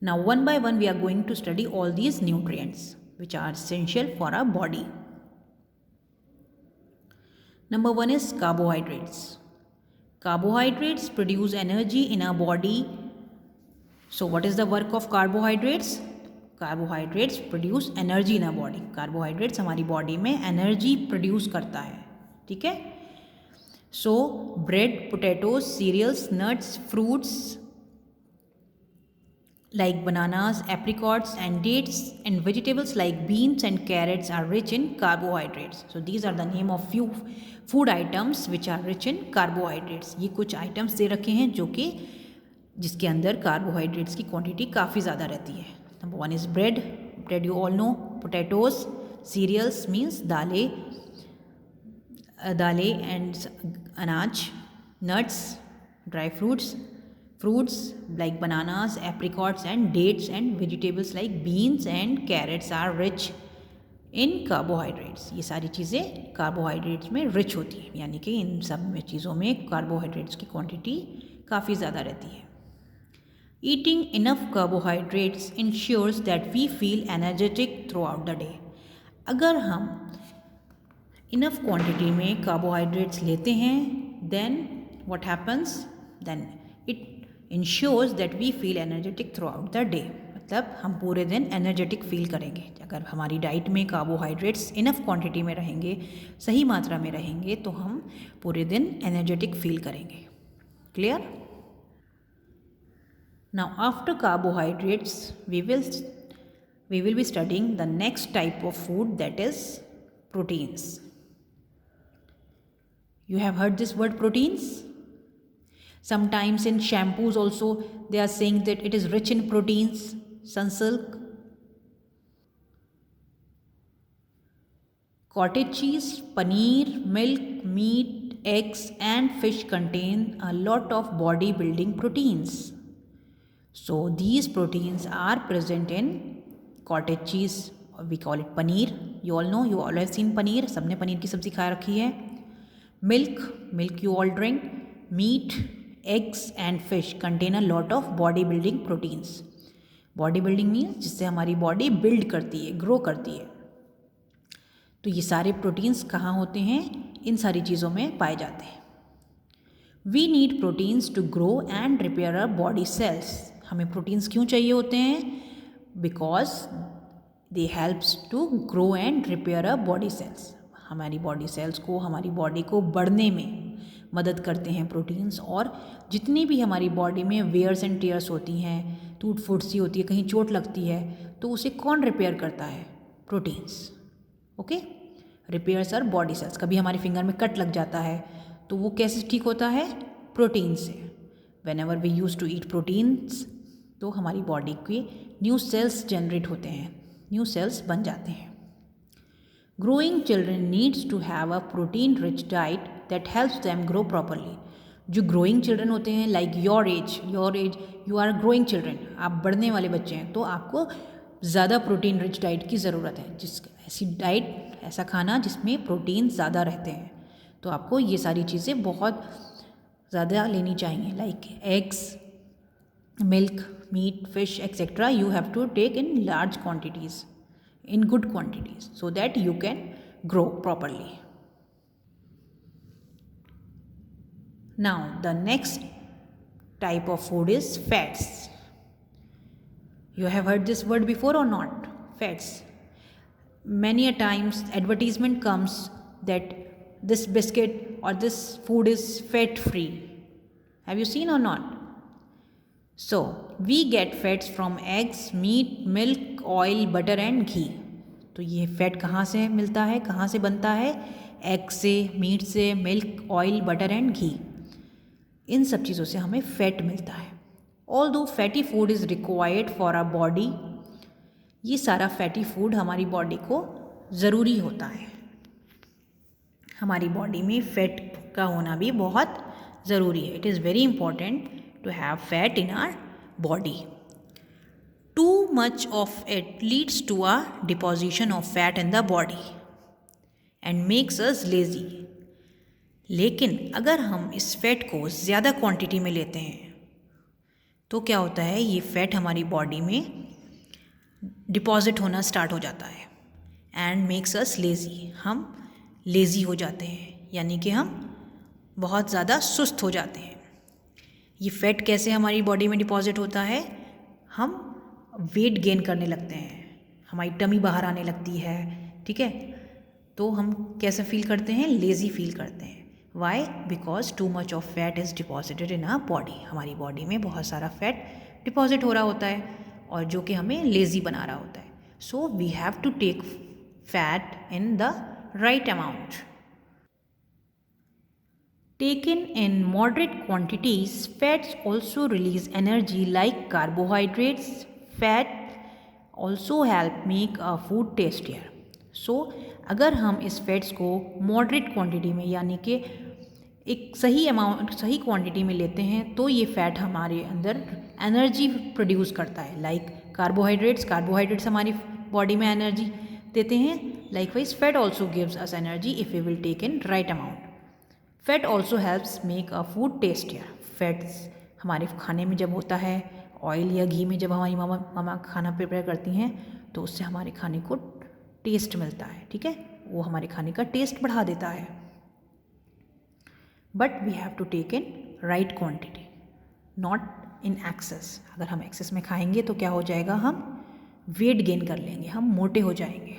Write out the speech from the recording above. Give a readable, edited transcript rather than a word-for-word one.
Now one by one we are going to study all these nutrients which are essential for our body. Number one is carbohydrates. Carbohydrates produce energy in our body. So what is the work of carbohydrates? Carbohydrates produce energy in our body. Carbohydrates हमारी body में energy produce करता है, ठीक है? So bread, potatoes, cereals, nuts, fruits like bananas, apricots and dates, and vegetables like beans and carrots are rich in carbohydrates. So these are the name of few food items which are rich in carbohydrates. ये कुछ items दे रखे हैं जो कि जिसके अंदर carbohydrates की quantity काफ़ी ज़्यादा रहती है. Number one is bread. Bread you all know. Potatoes, cereals means दालें एंड अनाज. Nuts, dry fruits like bananas, apricots and dates, and vegetables like beans and carrots are rich in carbohydrates. ये सारी चीज़ें carbohydrates में rich होती हैं, यानी कि इन सब में चीज़ों में कार्बोहाइड्रेट्स की क्वांटिटी काफ़ी ज़्यादा रहती है. Eating enough carbohydrates ensures that we feel energetic throughout the day. अगर हम enough quantity में carbohydrates लेते हैं, then what happens? Then it ensures that we feel energetic throughout the day. मतलब हम पूरे दिन energetic feel करेंगे. अगर हमारी डाइट में carbohydrates enough quantity में रहेंगे, सही मात्रा में रहेंगे, तो हम पूरे दिन energetic feel करेंगे. Clear? Now after carbohydrates we will be studying the next type of food, that is proteins. You have heard this word proteins? Sometimes in shampoos also they are saying that it is rich in proteins. Sunsilk, cottage cheese, paneer, milk, meat, eggs and fish contain a lot of body building proteins. So these proteins are present in cottage cheese, we call it paneer. You all know, you all have seen paneer. सबने पनीर की सब्ज़ी खा रखी है. Milk you all drink. Meat, eggs and fish contain a lot of body building proteins. Body building means जिससे हमारी body build करती है, grow करती है. तो ये सारे proteins कहाँ होते हैं? इन सारी चीज़ों में पाए जाते हैं. We need proteins to grow and repair our body cells. हमें प्रोटीन्स क्यों चाहिए होते हैं? Because they helps to grow and repair a body cells. हमारी बॉडी सेल्स को, हमारी बॉडी को बढ़ने में मदद करते हैं प्रोटीन्स. और जितनी भी हमारी बॉडी में वेयर्स एंड टेयर्स होती हैं, टूट फूट सी होती है, कहीं चोट लगती है, तो उसे कौन रिपेयर करता है? Proteins. Okay, repairs our body cells. कभी हमारे फिंगर में कट लग जाता है तो वो कैसे ठीक होता है? प्रोटीन से. Whenever we use to eat proteins, तो हमारी बॉडी के न्यू सेल्स जनरेट होते हैं, न्यू सेल्स बन जाते हैं. Growing children needs to have a protein rich diet that helps them grow properly. जो ग्रोइंग चिल्ड्रन होते हैं, like your age, you are growing children, आप बढ़ने वाले बच्चे हैं, तो आपको ज़्यादा प्रोटीन रिच डाइट की ज़रूरत है. ऐसी डाइट, ऐसा खाना जिसमें प्रोटीन ज़्यादा रहते हैं, तो आपको ये सारी चीज़ें बहुत ज़्यादा लेनी चाहिए. Like eggs, milk, meat, fish etcetera you have to take in large quantities, in good quantities, so that you can grow properly. Now the next type of food is fats. You have heard this word before or not? Fats. Many a times advertisement comes that this biscuit or this food is fat free. Have you seen or not? So we get fats from eggs, meat, milk, oil, butter and ghee. तो ये fat कहाँ से मिलता है, कहाँ से बनता है? एग से, मीट से, milk, oil, butter and ghee. इन सब चीज़ों से हमें फैट मिलता है. Although fatty food is required for our body. ये सारा फैटी फूड हमारी बॉडी को ज़रूरी होता है. हमारी बॉडी में फैट का होना भी बहुत ज़रूरी है. It is very important to have fat in our body. Too much of it leads to a deposition of fat in the body and makes us lazy. लेकिन अगर हम इस फैट को ज़्यादा क्वांटिटी में लेते हैं तो क्या होता है, ये फैट हमारी बॉडी में डिपॉजिट होना स्टार्ट हो जाता है एंड मेक्स अस लेज़ी। हम लेज़ी हो जाते हैं, यानी कि हम बहुत ज़्यादा सुस्त हो जाते हैं। ये फैट कैसे हमारी बॉडी में डिपॉजिट होता है, हम वेट गेन करने लगते हैं, हमारी टमी बाहर आने लगती है, ठीक है। तो हम कैसे फील करते हैं, लेज़ी फील करते हैं। Why? Because too much of fat is deposited in our body. हमारी बॉडी में बहुत सारा फैट डिपॉजिट हो रहा होता है और जो कि हमें लेज़ी बना रहा होता है। So we have to take fat in the right amount. Taken in moderate quantities, fats also release energy like carbohydrates. Fat also help make a food tastier. So, अगर हम इस फैट्स को मॉडरेट क्वांटिटी में यानी कि एक सही amount सही क्वांटिटी में लेते हैं तो ये फैट हमारे अंदर एनर्जी प्रोड्यूस करता है। लाइक कार्बोहाइड्रेट्स हमारी बॉडी में एनर्जी देते हैं। Likewise fat also gives us energy if we will take in right amount. Fat also helps make a food tastier. Fats हमारे खाने में जब होता है, ऑयल या घी में जब हमारी मामा खाना प्रिपेयर करती हैं तो उससे हमारे खाने को टेस्ट मिलता है, ठीक है, वो हमारे खाने का टेस्ट बढ़ा देता है। But we have to take in right quantity, not in excess. अगर हम एक्सेस में खाएंगे तो क्या हो जाएगा, हम वेट गेन कर लेंगे, हम मोटे हो जाएंगे।